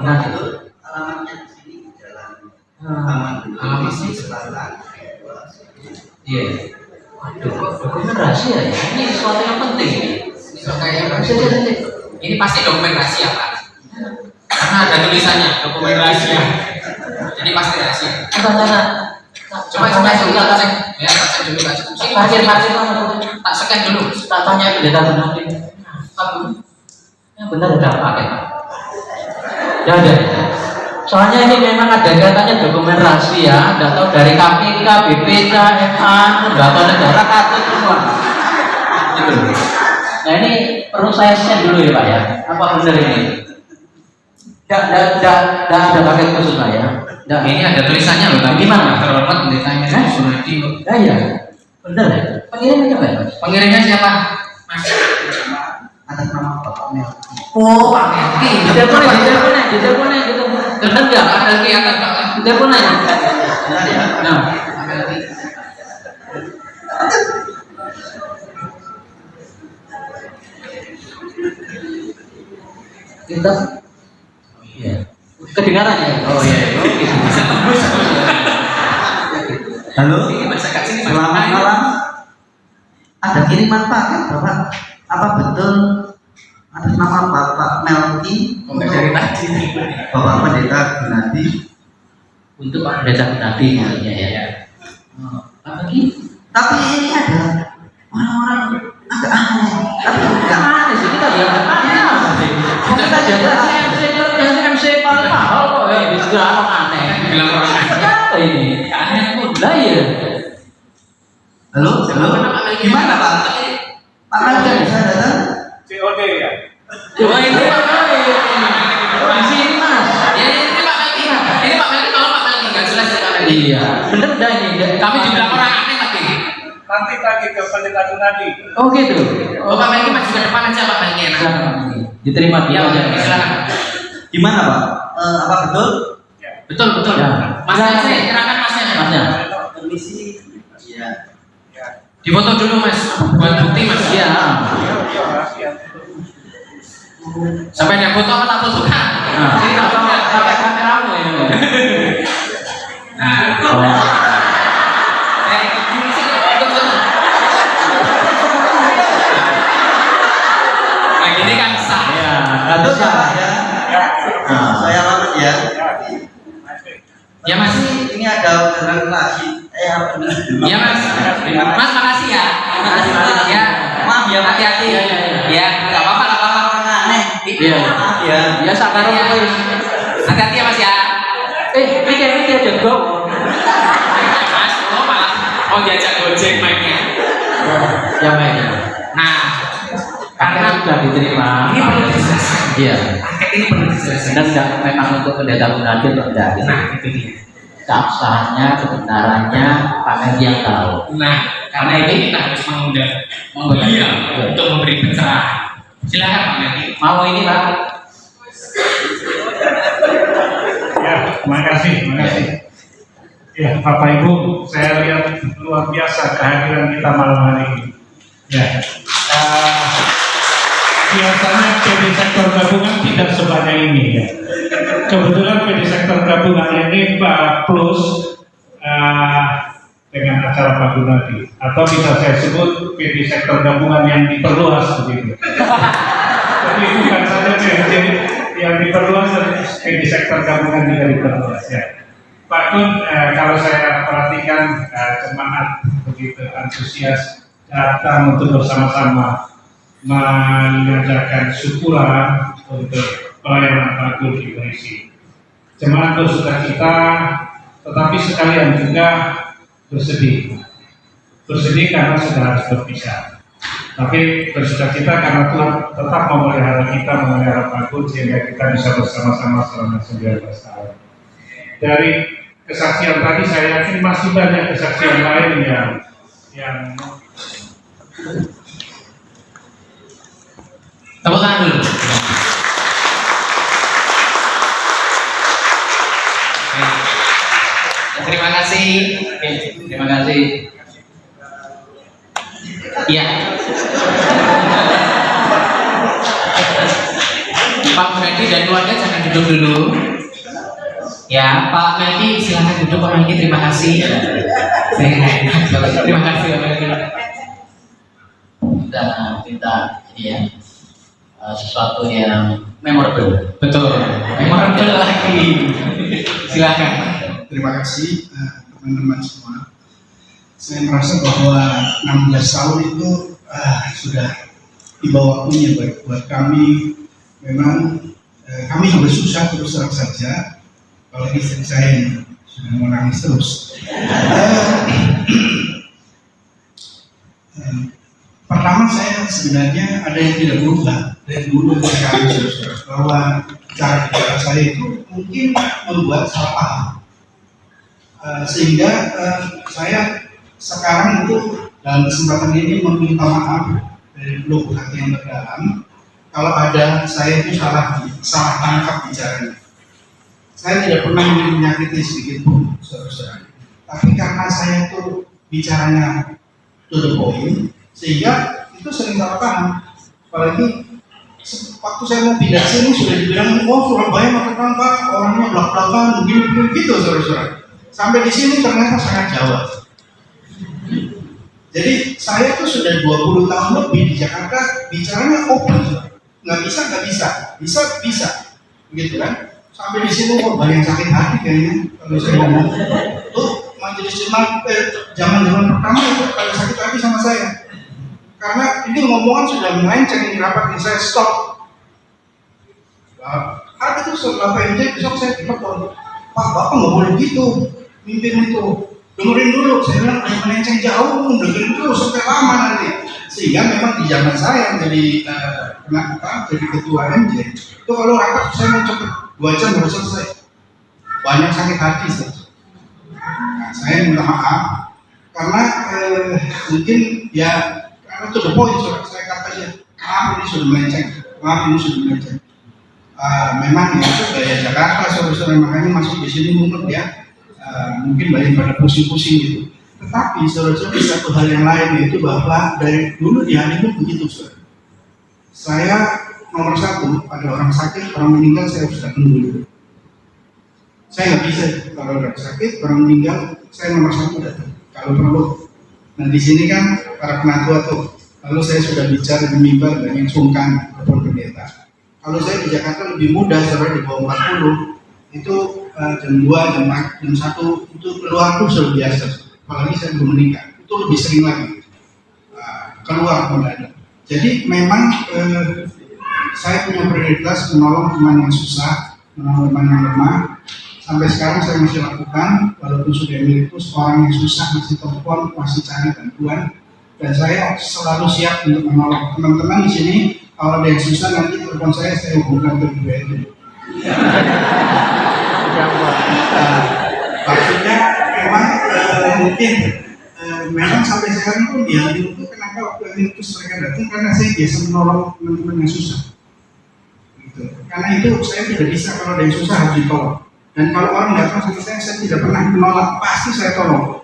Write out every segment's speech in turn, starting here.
Alamatnya di sini jalan. Alamat di selatan. Iya. Waduh, dokumen rahasia ya. Ini sesuatu yang penting ini. Ini pasti dokumen rahasia, Pak. Karena ada tulisannya dokumen rahasia. Jadi pasti rahasia. Coba cek, ya, cek dulu, Pak. Tak scan dulu. Tak tanya pendeta nanti. Yang benar ada paket. Ya ada. Soalnya ini memang ada katanya dokumen rahasia, nggak tahu dari KPK, BPK, MA, nggak tahu negara katut semua. Gitu. Nah ini perlu saya scan dulu ya Pak ya. Apa benar ini? Tidak ada paket khusus Pak ya. Nah, ini ada tulisannya loh, tapi gimana? Terhormat pendeta Ignatius Sunadi. Ya iya, benar ya. Pengirimnya apa ya? Pengirimnya siapa? Mas. Atas nama Bapak Mel. Oh, Pak Melki. Di teleponnya gitu. Benar nggak? Pak Melki akan Pak. Di teleponnya. Nah, Pak Melki. kita, iya. Kedengaran ya? Oh iya. Bisa tembus. Halo. Sini, Selamat malam. Ada kiriman paket Bapak. Apa betul atas nama Bapak Melki? Dari tadi. Bapak Pendeta Gunadi. Untuk Pak Pendeta Gunadi namanya ya. Apa lagi? Tapi ini ada orang-orang agak aneh. Tapi enggak Aneh sih kita bilang aneh. Kita jaga MC paling mahal kok ya. Bisa orang aneh. Bilang orang aneh. Apa ini? Aneh pun lah ya. Halo, gimana Pak? Pak Melki bisa datang? COD ya? Coba ini di sini Mas. Ya, ini Pak Melki. Ini Pak Melki, kalau Pak Melki nggak jelas ya Pak Melki. Iya, bener dah ini. Kami dibilang orang aneh tadi. Nanti lagi ke Pendeta Gunadi. Oh gitu. Oh, Pak Melki maju ke depan aja Pak Melki. Silakan. Diterima Ya, dia. silakan. Gimana Pak? Apa betul? Betul, betul. Ya. Masnya, saya kirakan masnya. Masnya. Permisi. Iya. Difoto dulu Mas, buat bukti Mas. Iya. Sampai yang foto apa tak foto kan? Nah, ini pakai kameramu ini. Nah, Oh. ikut sini, ikut foto. Nah, gini kan sah. Ya, Betul ya Pak ya? Nah. Saya alamat ya. Ya Mas. Ini ada orderan lagi. Apa nih? Ya Mas. Mas makasih ya. Makasih, Mas. Ya. Maaf ya Pak. Hati-hati. Ya, ya, ya. Ya, enggak apa-apa, enggak apa-apa. Orang aneh. Iya. Maaf ya. Ya sabar Ya. wis. Hati-hati ya Mas ya. Mikir jago. Mas, oh malah mau diajak Gojek mainnya. Ya baik. Nah, Karena karena sudah diterima. ini perlu dijelaskan. Iya. Paket ini perlu dijelaskan. Dan tidak memang untuk pendeta Gunadi atau tidak. Nah, itu dia. Keabsahannya, kebenarannya, Pak Melki yang tahu. Nah, karena itu kita harus mengundang Iya. untuk memberi pencerahan. Silakan Pak Melki. Mau ini Pak? Ya, terima kasih. Ya, Bapak Ibu, saya lihat luar biasa kehadiran kita malam hari ini. Ya, biasanya PD sektor gabungan tidak sebanyak ini ya. Kebetulan PD sektor gabungan ini plus dengan acara Pak Gunadi, atau bisa saya sebut PD sektor gabungan yang diperluas begitu. Tapi bukan saja jadi yang diperluas, PD sektor gabungan juga diperluas ya. Pak Kun, kalau saya perhatikan semangat begitu antusias datang untuk bersama-sama mengajarkan syukuran untuk pelayanan Pak Kun di Polisi. Semangat bersukacita, tetapi sekalian juga bersedih karena sudah harus berpisah. Tapi bersukacita karena Tuhan tetap memelihara kita, memelihara Pak Kun, sehingga kita bisa bersama-sama selama 19 tahun. Dari kesaksian tadi saya yakin masih banyak kesaksian lain yang Tepuk tangan dulu. Terima kasih. Terima kasih. Iya. Pak Gunadi dan keluarga jangan duduk dulu. Ya, Pak Melki silakan duduk. Pak Melki, terima kasih. Terima kasih Pak Melki. Kita ya sesuatu yang memorable. Betul. Memorable lagi. Silakan. Terima kasih teman-teman semua. Saya merasa bahwa 16 tahun itu sudah tiba waktunya buat kami. Memang kami juga susah terus terang saja. Apalagi istri saya yang sudah menangis terus. Pertama saya sebenarnya ada yang tidak berubah dari dulu dari kami bahwa cara bicara saya itu mungkin membuat salah paham. Sehingga saya sekarang itu dalam kesempatan ini meminta maaf dari lubuk hati yang terdalam kalau ada saya itu salah tangkap bicaranya. Saya tidak pernah menyakiti sedikit pun saudara-saudara. Tapi karena saya itu bicaranya to the point, sehingga itu sering salah paham. Apalagi waktu saya mau pindah sini sudah dibilang, oh Surabaya makan Pak, orangnya belak-belakan, begini gitu saudara-saudara. Sampai di sini ternyata sangat Jawa. Jadi saya tuh sudah 20 tahun lebih di Jakarta bicaranya open, nggak bisa, begitu kan? Sampai di sini kok banyak sakit hati kayaknya kalau saya ngomong. Tuh majelis jemaat zaman pertama itu pada sakit hati sama saya. Karena ini ngomongan sudah melenceng ini rapat ini saya stop. Hari itu setelah PMJ besok saya telepon, Pak Bapak nggak boleh gitu, mimpin itu. Dengerin dulu, saya bilang ada melenceng jauh, dengerin dulu sampai lama nanti. Sehingga memang di zaman saya jadi jadi ketua MJ, itu kalau rapat saya mau cepet 2 jam baru selesai. Banyak sakit hati saya. Nah, saya minta maaf karena mungkin ya karena itu the point saya katakan maaf ini sudah melenceng. Memang ya itu gaya Jakarta saudara-saudara, makanya masuk di sini mumet ya. Mungkin banyak pada pusing-pusing gitu. Tetapi saudara-saudara satu hal yang lain yaitu bahwa dari dulu di hari itu begitu saudara. Saya nomor 1 ada orang sakit, orang meninggal saya harus datang dulu. Saya nggak bisa kalau orang sakit, orang meninggal saya nomor 1 datang. Kalau perlu. Nah di sini kan para penatua tuh. Lalu saya sudah bicara di mimbar dan yang sungkan ataupun pendeta. Kalau saya di Jakarta lebih mudah, saudara di bawah 40 itu jam 2, jam 1 itu keluar tuh sudah biasa. Apalagi saya belum menikah, itu lebih sering lagi keluar mendadak. Jadi memang saya punya prioritas menolong teman yang susah, menolong teman yang lemah. Sampai sekarang saya masih lakukan, walaupun sudah emeritus, orang yang susah masih telepon, masih cari bantuan, dan saya selalu siap untuk menolong teman-teman di sini. Kalau ada yang susah nanti telepon saya hubungkan ke BBM. Maksudnya memang mungkin memang sampai sekarang pun dia itu kenapa waktu emeritus mereka datang karena saya biasa menolong teman-teman yang susah. Gitu. Karena itu saya tidak bisa kalau ada yang susah harus ditolong. Dan kalau orang datang sama saya tidak pernah menolak, pasti saya tolong.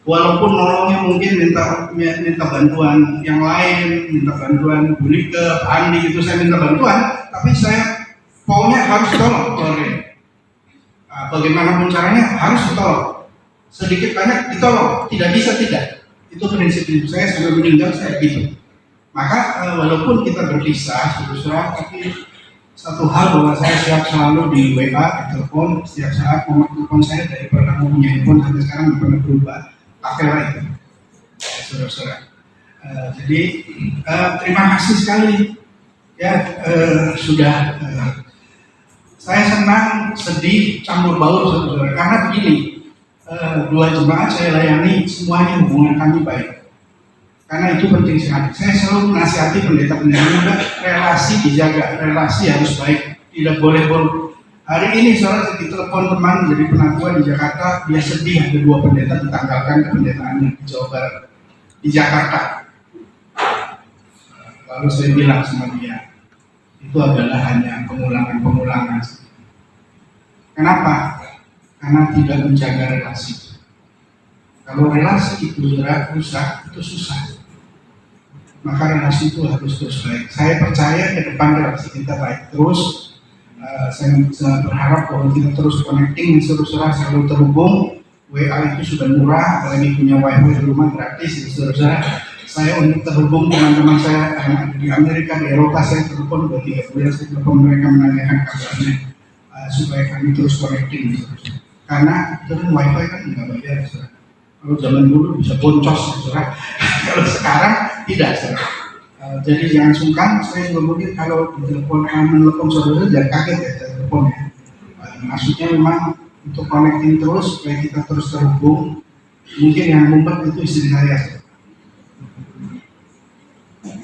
Walaupun nolongnya mungkin minta bantuan yang lain, minta bantuan Bu Rike, Andi itu saya minta bantuan, tapi saya pokoknya harus tolong keluarga. Bagaimanapun caranya harus ditolong. Sedikit banyak ditolong, tidak bisa tidak. Itu prinsip hidup saya sampai meninggal saya gitu. Maka walaupun kita berpisah, saudara, tapi satu hal bahwa saya siap selalu di WA, di telepon, setiap saat nomor telepon saya dari pernah punya handphone sampai sekarang tidak pernah berubah, pakailah itu, saudara-saudara. Jadi terima kasih sekali ya sudah. Saya senang, sedih, campur baur saudara-saudara. Karena begini, 2 jemaat saya layani semuanya hubungan kami baik. Karena itu penting sekali. Saya selalu menasihati pendeta-pendeta muda, relasi dijaga, relasi harus baik, tidak boleh buruk. Hari ini saudara ditelepon teman jadi penatua di Jakarta, dia sedih ada 2 pendeta ditanggalkan pendetaannya di Jawa Barat, di Jakarta. Lalu saya bilang sama dia, itu adalah hanya pengulangan. Kenapa? Karena tidak menjaga relasi. Kalau relasi itu rusak, itu susah. Maka relasi itu harus terus baik. Saya percaya ke depan relasi kita baik terus. Saya berharap bahwa kita terus connecting, saudara-saudara selalu terhubung. WA itu sudah murah, apalagi punya wifi di rumah gratis, saudara-saudara. Saya untuk terhubung teman-teman saya yang ada di Amerika, di Eropa, saya telepon udah 3 bulan, saya telepon mereka menanyakan kabarnya supaya kami terus connecting. Karena itu kan wifi kan nggak bayar, saudara. Kalau zaman dulu bisa boncos, saudara. Kalau sekarang tidak, saudara. Jadi jangan sungkan, saya juga mungkin kalau menelpon saudara jangan kaget ya saya telepon ya. Maksudnya memang untuk connecting terus supaya kita terus terhubung. Mungkin yang mumet itu istri saya.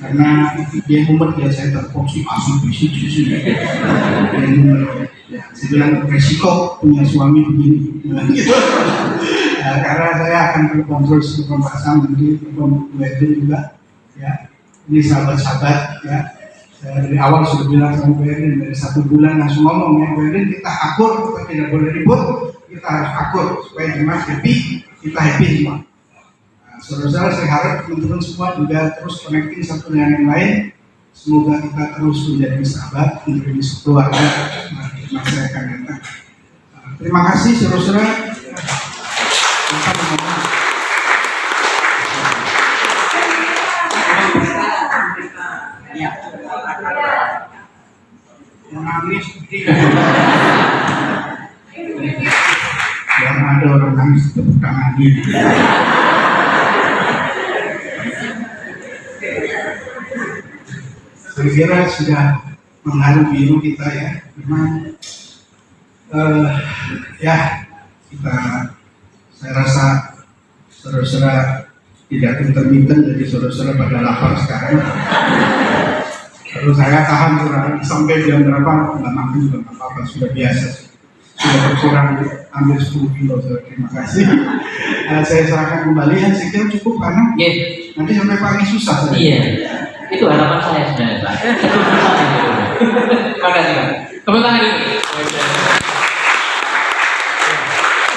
Karena dia mumet ya saya telepon si asu bisi. Ya, saya bilang resiko punya suami begini. Gitu. Karena saya akan telepon terus ke Pasang, nanti telepon wedding juga. Ya. Ini sahabat-sahabat ya, saya dari awal sudah bilang sama Bu Erin, dari 1 bulan langsung ngomong ya, Bu Erin kita akur, kita tidak boleh ribut, kita harus akur supaya jemaah happy, kita happy semua. Nah, saudara-saudara saya harap teman-teman semua juga terus connecting satu dengan yang lain, semoga kita terus menjadi sahabat, menjadi keluarga di masa yang akan datang. Terima kasih saudara-saudara. Yang nangis yang ada orang nangis tepuk tangan gitu. Saya kira sudah mengharu biru kita ya. Memang ya kita, saya rasa saudara-saudara tidak intermittent, jadi saudara-saudara pada lapar sekarang. Kalau saya tahan sampai jam berapa nggak makan juga nggak apa-apa, sudah biasa, sudah berkurang ambil 10 kilo. Terima kasih. Saya serahkan kembali, saya kira cukup karena nanti sampai pagi susah. Iya, itu harapan saya sebenarnya Pak. Terima kasih Pak. Tepuk tangan dulu.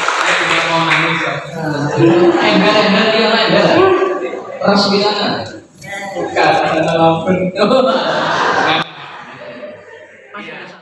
Saya tidak mau nangis ya. Ember dia ember. Ras bilana. Bukan,